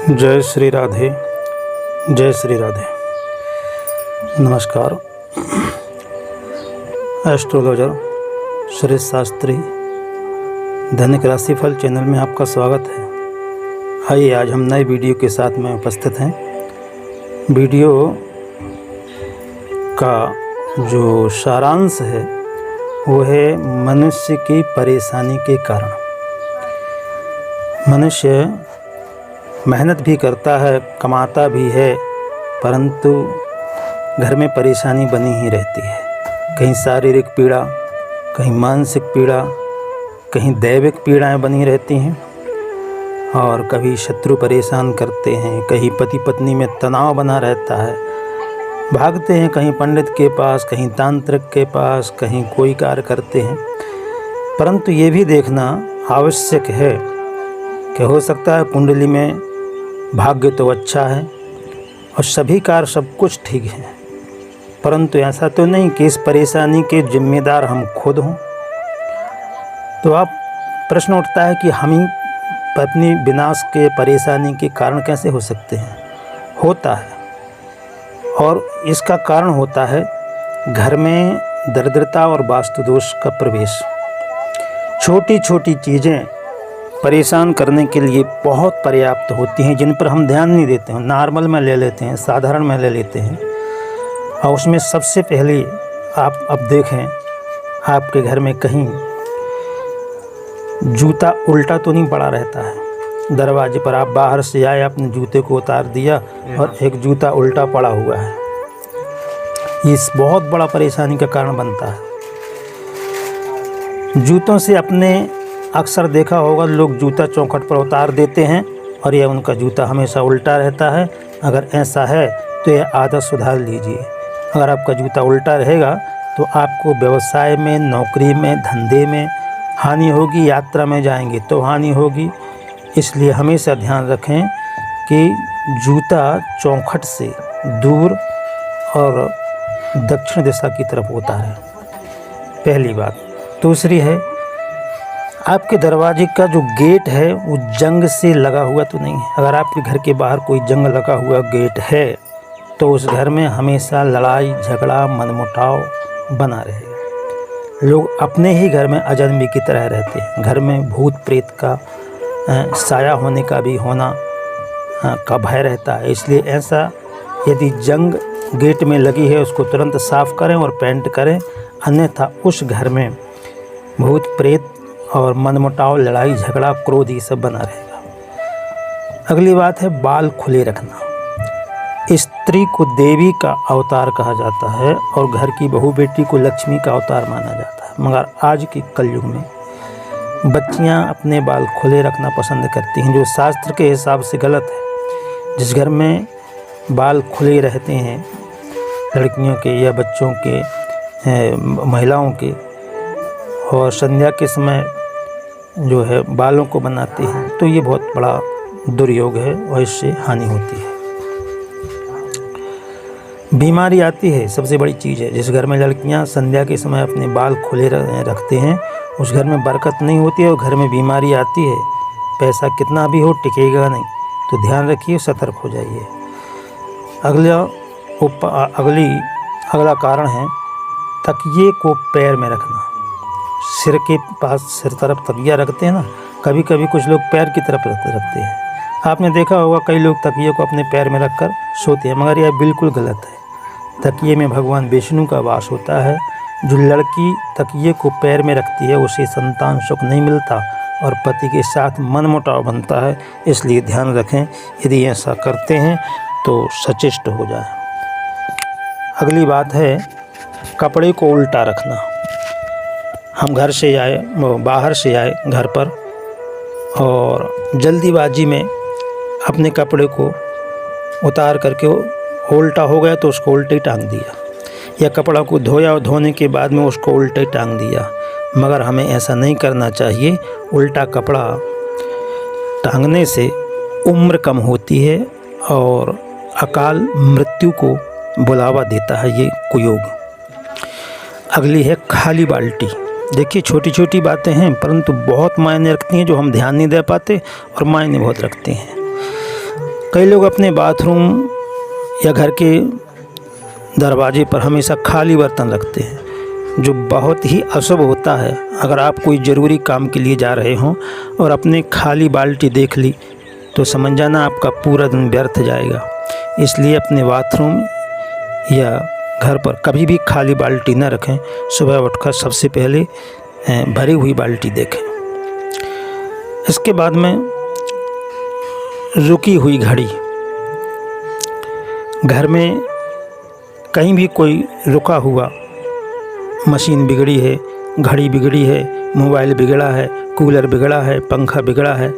जय श्री राधे, जय श्री राधे। नमस्कार। एस्ट्रोलॉजर सुरेश शास्त्री दैनिक राशिफल चैनल में आपका स्वागत है। आइए आज हम नए वीडियो के साथ में उपस्थित हैं। वीडियो का जो सारांश है वो है मनुष्य की परेशानी के कारण। मनुष्य मेहनत भी करता है, कमाता भी है, परंतु घर में परेशानी बनी ही रहती है। कहीं शारीरिक पीड़ा, कहीं मानसिक पीड़ा, कहीं दैविक पीड़ाएं बनी रहती हैं और कभी शत्रु परेशान करते हैं, कहीं पति पत्नी में तनाव बना रहता है। भागते हैं कहीं पंडित के पास, कहीं तांत्रिक के पास, कहीं कोई कार्य करते हैं। परंतु ये भी देखना आवश्यक है कि हो सकता है कुंडली में भाग्य तो अच्छा है और सभी कार्य सब कुछ ठीक है, परंतु ऐसा तो नहीं कि इस परेशानी के जिम्मेदार हम खुद हों। तो अब प्रश्न उठता है कि हम ही अपनी विनाश के परेशानी के कारण कैसे हो सकते हैं। होता है, और इसका कारण होता है घर में दरिद्रता और वास्तु दोष का प्रवेश। छोटी छोटी चीज़ें परेशान करने के लिए बहुत पर्याप्त होती हैं, जिन पर हम ध्यान नहीं देते हैं, नॉर्मल में ले लेते हैं, साधारण में ले लेते हैं। और उसमें सबसे पहले आप अब देखें, आपके घर में कहीं जूता उल्टा तो नहीं पड़ा रहता है। दरवाजे पर आप बाहर से आए, अपने जूते को उतार दिया और एक जूता उल्टा पड़ा हुआ है। ये बहुत बड़ा परेशानी का कारण बनता है। जूतों से अपने अक्सर देखा होगा, लोग जूता चौखट पर उतार देते हैं और यह उनका जूता हमेशा उल्टा रहता है। अगर ऐसा है तो यह आदत सुधार लीजिए। अगर आपका जूता उल्टा रहेगा तो आपको व्यवसाय में, नौकरी में, धंधे में हानि होगी, यात्रा में जाएंगे तो हानि होगी। इसलिए हमेशा ध्यान रखें कि जूता चौखट से दूर और दक्षिण दिशा की तरफ उतारें, पहली बात। दूसरी है, आपके दरवाजे का जो गेट है वो जंग से लगा हुआ तो नहीं है। अगर आपके घर के बाहर कोई जंग लगा हुआ गेट है तो उस घर में हमेशा लड़ाई झगड़ा मनमुटाव बना रहेगा। लोग अपने ही घर में अजनबी की तरह रहते हैं। घर में भूत प्रेत का साया होने का भी होना का भय रहता है। इसलिए ऐसा यदि जंग गेट में लगी है उसको तुरंत साफ़ करें और पेंट करें, अन्यथा उस घर में भूत प्रेत और मनमुटाव, लड़ाई झगड़ा, क्रोध ये सब बना रहेगा। अगली बात है बाल खुले रखना। स्त्री को देवी का अवतार कहा जाता है और घर की बहू बेटी को लक्ष्मी का अवतार माना जाता है। मगर आज के कलयुग में बच्चियां अपने बाल खुले रखना पसंद करती हैं, जो शास्त्र के हिसाब से गलत है। जिस घर में बाल खुले रहते हैं लड़कियों के या बच्चों के, महिलाओं के, और संध्या के समय जो है बालों को बनाते हैं, तो ये बहुत बड़ा दुर्योग है और इससे हानि होती है। बीमारी आती है, सबसे बड़ी चीज़ है। जिस घर में लड़कियां संध्या के समय अपने बाल खुले रखते हैं उस घर में बरकत नहीं होती है और घर में बीमारी आती है। पैसा कितना भी हो टिकेगा नहीं, तो ध्यान रखिए, सतर्क हो जाइए। अगला कारण है तकिए को पैर में रखना। सिर के पास, सिर तरफ तकिया रखते हैं ना, कभी कभी कुछ लोग पैर की तरफ रखते हैं। आपने देखा होगा कई लोग तकिए को अपने पैर में रखकर सोते हैं, मगर यह बिल्कुल गलत है। तकिए में भगवान विष्णु का वास होता है। जो लड़की तकिए को पैर में रखती है उसे संतान सुख नहीं मिलता और पति के साथ मनमुटाव बनता है। इसलिए ध्यान रखें, यदि ऐसा करते हैं तो सचेष्ट हो जाए। अगली बात है कपड़े को उल्टा रखना। हम घर से आए, बाहर से आए घर पर और जल्दीबाजी में अपने कपड़े को उतार करके उल्टा हो गया तो उसको उल्टे टांग दिया, या कपड़ा को धोया और धोने के बाद में उसको उल्टे टांग दिया। मगर हमें ऐसा नहीं करना चाहिए। उल्टा कपड़ा टांगने से उम्र कम होती है और अकाल मृत्यु को बुलावा देता है, ये कुयोग। अगली है खाली बाल्टी। देखिए छोटी छोटी बातें हैं परंतु बहुत मायने रखती हैं, जो हम ध्यान नहीं दे पाते और मायने बहुत रखती हैं। कई लोग अपने बाथरूम या घर के दरवाजे पर हमेशा खाली बर्तन रखते हैं, जो बहुत ही अशुभ होता है। अगर आप कोई ज़रूरी काम के लिए जा रहे हों और अपने खाली बाल्टी देख ली तो समझ जाना आपका पूरा दिन व्यर्थ जाएगा। इसलिए अपने बाथरूम या घर पर कभी भी खाली बाल्टी न रखें। सुबह उठकर सबसे पहले भरी हुई बाल्टी देखें। इसके बाद में रुकी हुई घड़ी। घर में कहीं भी कोई रुका हुआ, मशीन बिगड़ी है, घड़ी बिगड़ी है, मोबाइल बिगड़ा है, कूलर बिगड़ा है, पंखा बिगड़ा है,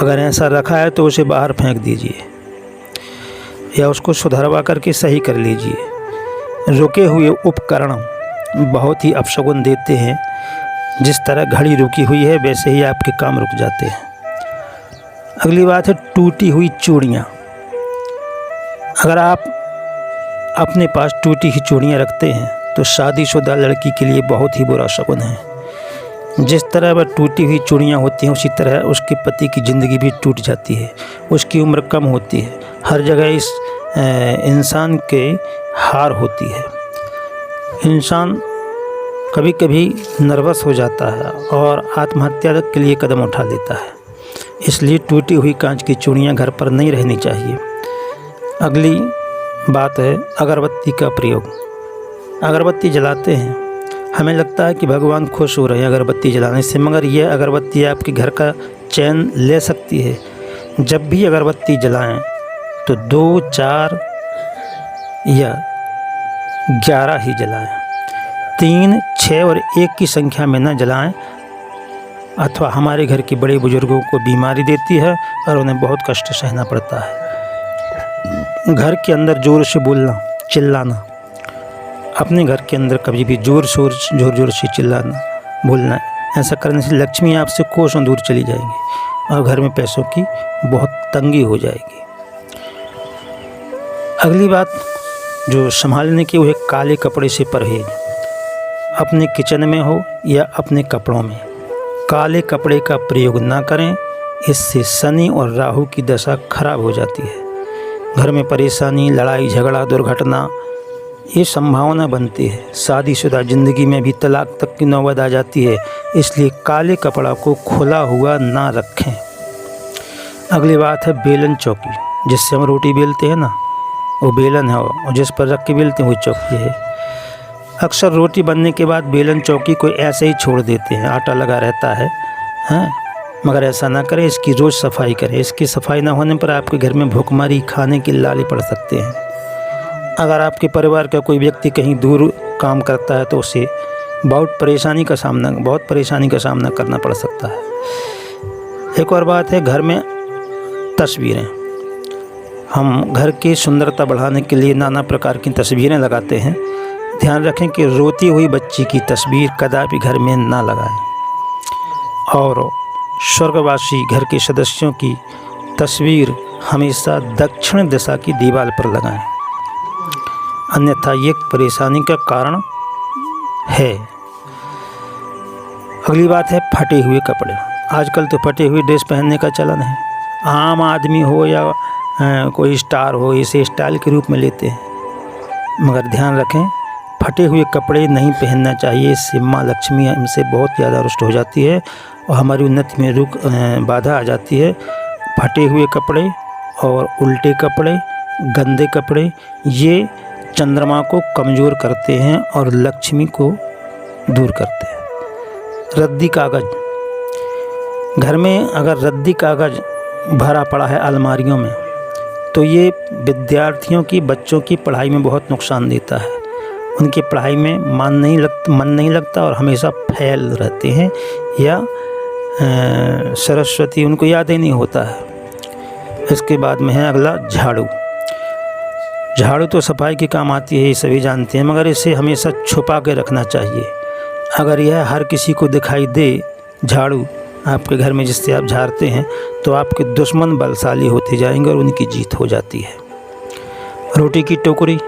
अगर ऐसा रखा है तो उसे बाहर फेंक दीजिए या उसको सुधरवा करके सही कर लीजिए। रुके हुए उपकरण बहुत ही अपशगुन देते हैं। जिस तरह घड़ी रुकी हुई है वैसे ही आपके काम रुक जाते हैं। अगली बात है टूटी हुई चूड़ियाँ। अगर आप अपने पास टूटी हुई चूड़ियाँ रखते हैं तो शादीशुदा लड़की के लिए बहुत ही बुरा शगुन है। जिस तरह वह टूटी हुई चूड़ियाँ होती हैं उसी तरह उसके पति की ज़िंदगी भी टूट जाती है, उसकी उम्र कम होती है, हर जगह इस इंसान के हार होती है। इंसान कभी कभी नर्वस हो जाता है और आत्महत्या के लिए कदम उठा लेता है। इसलिए टूटी हुई कांच की चूड़ियाँ घर पर नहीं रहनी चाहिए। अगली बात है अगरबत्ती का प्रयोग। अगरबत्ती जलाते हैं, हमें लगता है कि भगवान खुश हो रहे हैं अगरबत्ती जलाने से, मगर यह अगरबत्ती आपके घर का चैन ले सकती है। जब भी अगरबत्ती जलाएं तो 2, 4 या 11 ही जलाएं। 3, 6 और 1 की संख्या में न जलाएं, अथवा हमारे घर के बड़े बुजुर्गों को बीमारी देती है और उन्हें बहुत कष्ट सहना पड़ता है। घर के अंदर ज़ोर से बोलना, चिल्लाना। अपने घर के अंदर कभी भी जोर जोर से चिल्लाना, बोलना, ऐसा करने से लक्ष्मी आपसे कोसों दूर चली जाएंगी और घर में पैसों की बहुत तंगी हो जाएगी। अगली बात जो संभालने की वो है काले कपड़े से परहेज। अपने किचन में हो या अपने कपड़ों में काले कपड़े का प्रयोग ना करें, इससे शनि और राहु की दशा खराब हो जाती है। घर में परेशानी, लड़ाई झगड़ा, दुर्घटना ये संभावना बनती है। शादीशुदा ज़िंदगी में भी तलाक तक की नौबत आ जाती है। इसलिए काले कपड़ा को खुला हुआ ना रखें। अगली बात है बेलन चौकी। जिससे हम रोटी बेलते हैं ना, वो बेलन है, और जिस पर रख के बेलते हैं वो चौकी है। अक्सर रोटी बनने के बाद बेलन चौकी को ऐसे ही छोड़ देते हैं, आटा लगा रहता है, मगर ऐसा ना करें, इसकी रोज़ सफाई करें। इसकी सफाई ना होने पर आपके घर में भूखमरी, खाने के लाले पड़ सकते हैं। अगर आपके परिवार का कोई व्यक्ति कहीं दूर काम करता है तो उसे बहुत परेशानी का सामना करना पड़ सकता है। एक और बात है घर में तस्वीरें। हम घर की सुंदरता बढ़ाने के लिए नाना प्रकार की तस्वीरें लगाते हैं। ध्यान रखें कि रोती हुई बच्ची की तस्वीर कदापि घर में ना लगाएं और स्वर्गवासी घर के सदस्यों की तस्वीर हमेशा दक्षिण दिशा की दीवार पर लगाएं, अन्यथा ये परेशानी का कारण है। अगली बात है फटे हुए कपड़े। आजकल तो फटे हुए ड्रेस पहनने का चलन है। आम आदमी हो या कोई स्टार हो, इसे स्टाइल के रूप में लेते हैं, मगर ध्यान रखें फटे हुए कपड़े नहीं पहनना चाहिए। इससे माँ लक्ष्मी हमसे बहुत ज़्यादा रुष्ट हो जाती है और हमारी उन्नति में बाधा आ जाती है। फटे हुए कपड़े और उल्टे कपड़े, गंदे कपड़े ये चंद्रमा को कमज़ोर करते हैं और लक्ष्मी को दूर करते हैं। रद्दी कागज़। घर में अगर रद्दी कागज़ भरा पड़ा है अलमारियों में तो ये विद्यार्थियों की, बच्चों की पढ़ाई में बहुत नुकसान देता है। उनकी पढ़ाई में मन नहीं लगता और हमेशा फेल रहते हैं, या सरस्वती उनको याद ही नहीं होता है। इसके बाद में है अगला झाड़ू। झाड़ू तो सफाई के काम आती है, ये सभी जानते हैं, मगर इसे हमेशा छुपा के रखना चाहिए। अगर यह हर किसी को दिखाई दे झाड़ू आपके घर में जिससे आप झाड़ते हैं, तो आपके दुश्मन बलशाली होते जाएंगे और उनकी जीत हो जाती है। रोटी की टोकरी,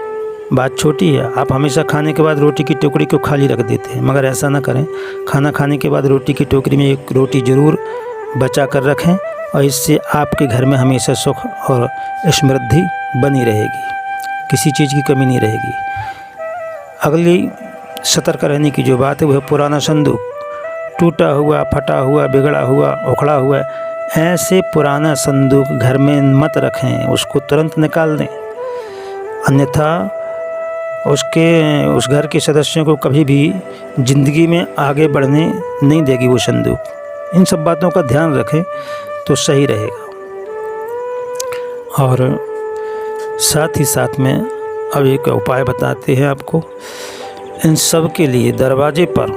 बात छोटी है, आप हमेशा खाने के बाद रोटी की टोकरी को खाली रख देते हैं, मगर ऐसा ना करें। खाना खाने के बाद रोटी की टोकरी में एक रोटी ज़रूर बचा कर रखें और इससे आपके घर में हमेशा सुख और समृद्धि बनी रहेगी, किसी चीज़ की कमी नहीं रहेगी। अगली सतर्क रहने की जो बात है वह पुराना संदूक, टूटा हुआ, फटा हुआ, बिगड़ा हुआ, उखड़ा हुआ, ऐसे पुराना संदूक घर में मत रखें, उसको तुरंत निकाल दें, अन्यथा उस घर के सदस्यों को कभी भी ज़िंदगी में आगे बढ़ने नहीं देगी वो संदूक। इन सब बातों का ध्यान रखें तो सही रहेगा। और साथ ही साथ में अब एक उपाय बताते हैं आपको। इन सब के लिए दरवाजे पर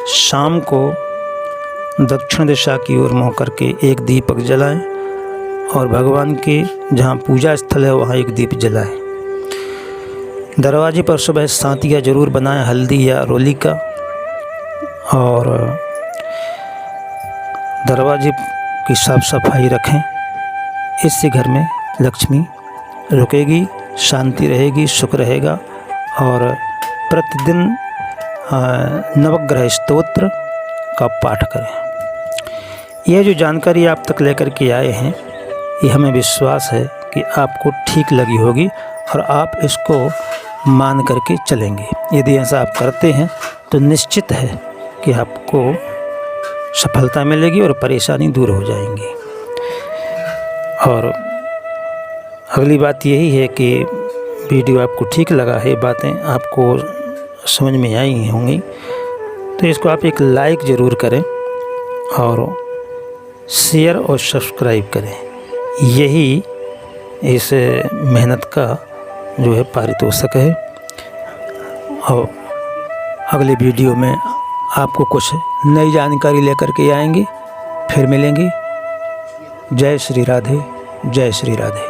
शाम को दक्षिण दिशा की ओर मुँह करके एक दीपक जलाएं और भगवान के जहाँ पूजा स्थल है वहाँ एक दीप जलाएं। दरवाजे पर सुबह सांतिया ज़रूर बनाएं, हल्दी या रोली का। और दरवाजे की साफ सफाई रखें, इससे घर में लक्ष्मी रुकेगी, शांति रहेगी, सुख रहेगा। और प्रतिदिन नवग्रह स्तोत्र का पाठ करें। यह जो जानकारी आप तक लेकर के आए हैं, ये हमें विश्वास है कि आपको ठीक लगी होगी और आप इसको मान करके चलेंगे। यदि ऐसा आप करते हैं तो निश्चित है कि आपको सफलता मिलेगी और परेशानी दूर हो जाएंगी। और अगली बात यही है कि वीडियो आपको ठीक लगा है, बातें आपको समझ में आई होंगी, तो इसको आप एक लाइक ज़रूर करें और शेयर और सब्सक्राइब करें। यही इस मेहनत का जो है पारितोषिक है। और अगले वीडियो में आपको कुछ नई जानकारी लेकर के आएंगे, फिर मिलेंगे। जय श्री राधे, जय श्री राधे।